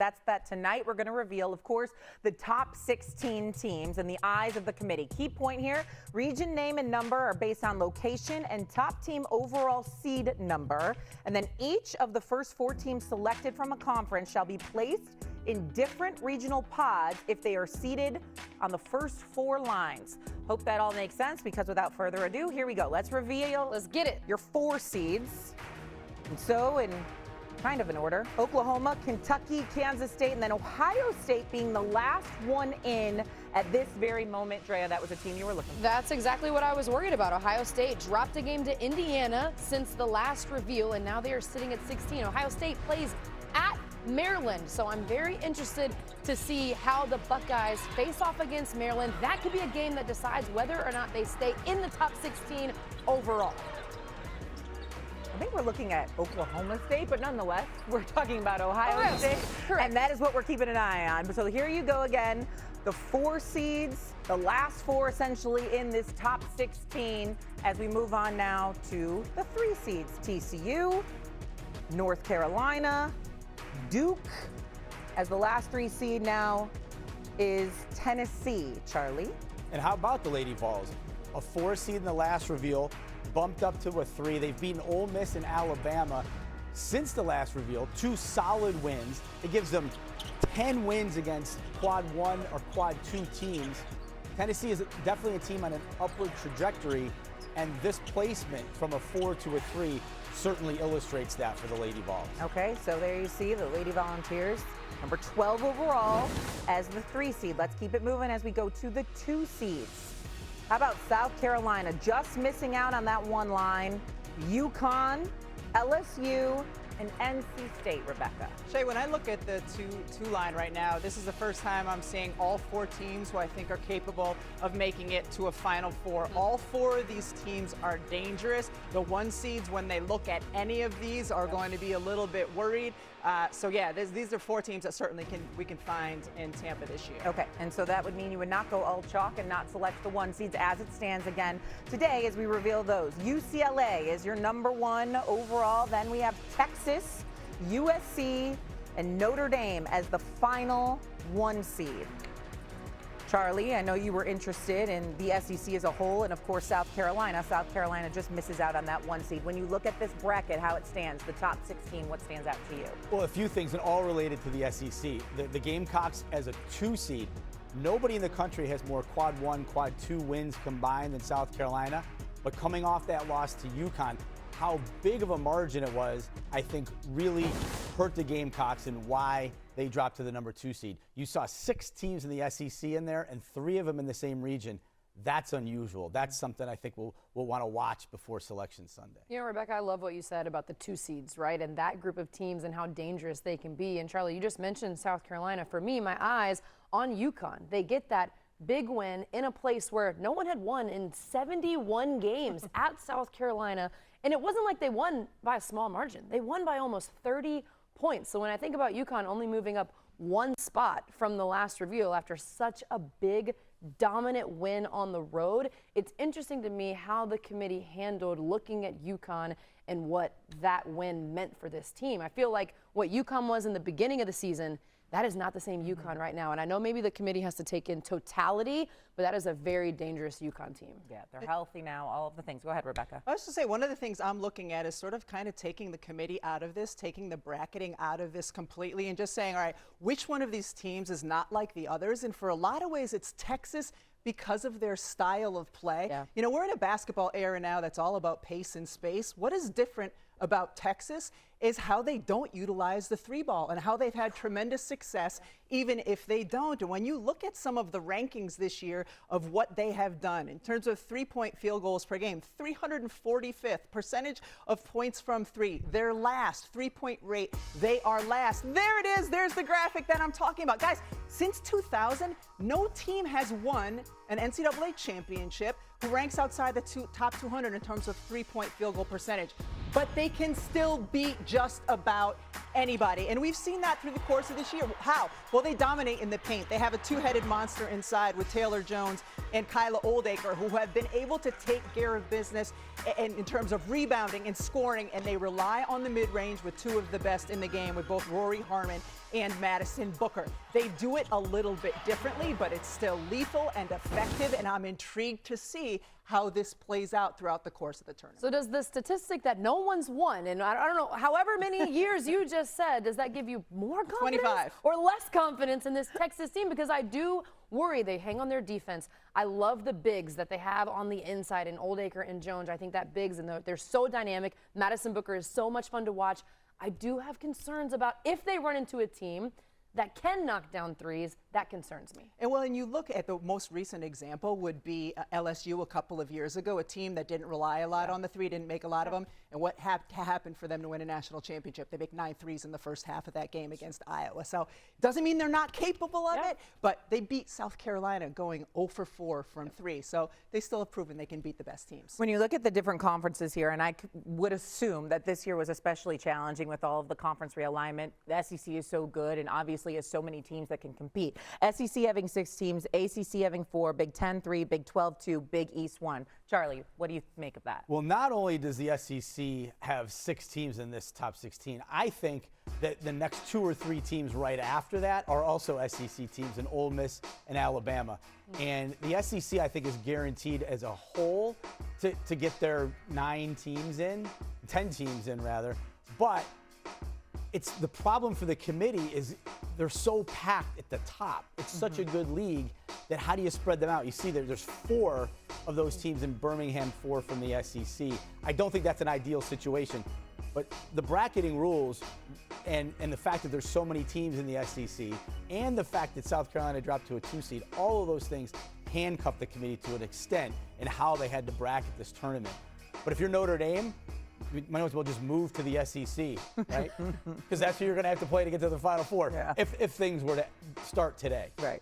that's that tonight we're going to reveal, of course, the top 16 teams in the eyes of the committee. Key point here, region name and number are based on location and top team overall seed number. And then each of the first 4 teams selected from a conference shall be placed in different regional pods if they are seated on the first 4 lines. Hope that all makes sense, because without further ado, here we go. Let's reveal. Let's get it. Your 4 seeds. And so in kind of an order, Oklahoma, Kentucky, Kansas State, and then Ohio State being the last one in at this very moment. Drea, that was a team you were looking for. That's exactly what I was worried about. Ohio State dropped a game to Indiana since the last reveal, and now they are sitting at 16. Ohio State plays at Maryland, so I'm very interested to see how the Buckeyes face off against Maryland. That could be a game that decides whether or not they stay in the top 16 overall. I think we're looking at Oklahoma State, but nonetheless, we're talking about Ohio State. Correct. And that is what we're keeping an eye on. So here you go again, the 4 seeds, the last 4 essentially in this top 16, as we move on now to the 3 seeds. TCU, North Carolina, Duke, as the last 3 seed now is Tennessee. Charlie? And how about the Lady Vols? A 4 seed in the last reveal, bumped up to a 3. They've beaten Ole Miss and Alabama since the last reveal, 2 solid wins. It gives them 10 wins against quad 1 or quad 2 teams. Tennessee is definitely a team on an upward trajectory, and this placement from a 4 to a 3 certainly illustrates that for the Lady Vols. Okay, so there you see the Lady Volunteers, number 12 overall as the 3 seed. Let's keep it moving as we go to the 2 seeds. How about South Carolina, just missing out on that 1 line? UConn, LSU, and NC State. Rebecca? Shay, when I look at the two line right now, this is the first time I'm seeing all 4 teams who I think are capable of making it to a Final Four. All 4 of these teams are dangerous. The 1 seeds, when they look at any of these, are going to be a little bit worried. So yeah, these are 4 teams that certainly we can find in Tampa this year. Okay, and so that would mean you would not go all chalk and not select the 1 seeds as it stands again today as we reveal those. UCLA is your number 1 overall. Then we have Texas, USC, and Notre Dame as the final 1 seed. Charlie, I know you were interested in the SEC as a whole, and of course South Carolina. South Carolina just misses out on that 1 seed. When you look at this bracket, how it stands, the top 16, what stands out to you? Well, a few things, and all related to the SEC. The Gamecocks as a 2 seed, nobody in the country has more quad 1, quad 2 wins combined than South Carolina. But coming off that loss to UConn, how big of a margin it was, I think really hurt the Gamecocks and why they dropped to the number 2 seed. You saw 6 teams in the SEC in there and 3 of them in the same region. That's unusual. That's something I think we'll want to watch before Selection Sunday. You know, Rebecca, I love what you said about the 2 seeds, right? And that group of teams and how dangerous they can be. And Charlie, you just mentioned South Carolina. For me, my eyes on UConn. They get that big win in a place where no one had won in 71 games at South Carolina. And it wasn't like they won by a small margin. They won by almost 30 points. So when I think about UConn only moving up 1 spot from the last reveal after such a big, dominant win on the road, it's interesting to me how the committee handled looking at UConn and what that win meant for this team. I feel like what UConn was in the beginning of the season, that is not the same UConn right now. And I know maybe the committee has to take in totality, but that is a very dangerous UConn team. Yeah, they're healthy now, all of the things. Go ahead, Rebecca. I was to say, one of the things I'm looking at is sort of kind of taking the committee out of this, taking the bracketing out of this completely, and just saying, all right, which one of these teams is not like the others? And for a lot of ways, it's Texas because of their style of play. Yeah. You know, we're in a basketball era now that's all about pace and space. What is different about Texas is how they don't utilize the 3-ball and how they've had tremendous success even if they don't. And when you look at some of the rankings this year of what they have done in terms of 3-point field goals per game, 345th percentage of points from 3. Their last 3-point rate, they are last. There it is. There's the graphic that I'm talking about. Guys, since 2000, no team has won an NCAA championship who ranks outside the top 200 in terms of 3-point field goal percentage. But they can still beat just about anybody. And we've seen that through the course of this year. How? Well, they dominate in the paint. They have a two-headed monster inside with Taylor Jones and Kyla Oldacre, who have been able to take care of business in terms of rebounding and scoring, and they rely on the mid-range with two of the best in the game, with both Rory Harmon and Madison Booker. They do it a little bit differently, but it's still lethal and effective, and I'm intrigued to see how this plays out throughout the course of the tournament. So does the statistic that no one's won, and I don't know, however many years you just said, does that give you more confidence 25. or less confidence in this Texas team? Because I do worry they hang on their defense. I love the bigs that they have on the inside in Oldacre and Jones. I think that bigs, and they're so dynamic. Madison Booker is so much fun to watch. I do have concerns about if they run into a team that can knock down threes. That concerns me. And well, and you look at the most recent example would be LSU a couple of years ago, a team that didn't rely a lot on the three, didn't make a lot of them. And what happened for them to win a national championship? They make 9 threes in the first half of that game against Iowa. So doesn't mean they're not capable of it, but they beat South Carolina going 0 for 4 from 3. So they still have proven they can beat the best teams. When you look at the different conferences here, and I would assume that this year was especially challenging with all of the conference realignment. The SEC is so good and obviously has so many teams that can compete. SEC having 6 teams, ACC having 4, Big 10 3, Big 12 2, Big East 1. Charlie, what do you make of that? Well, not only does the SEC have 6 teams in this top 16, I think that the next 2 or 3 teams right after that are also SEC teams in Ole Miss and Alabama. And the SEC, I think, is guaranteed as a whole to get their 9 teams in, 10 teams in rather. But it's the problem for the committee is they're so packed at the top. It's such a good league that how do you spread them out? You see there's 4 of those teams in Birmingham, 4 from the SEC. I don't think that's an ideal situation. But the bracketing rules and the fact that there's so many teams in the SEC and the fact that South Carolina dropped to a 2 seed, all of those things handcuff the committee to an extent in how they had to bracket this tournament. But if you're Notre Dame, you might as well just move to the SEC, right? Because that's who you're going to have to play to get to the Final Four if things were to start today. Right.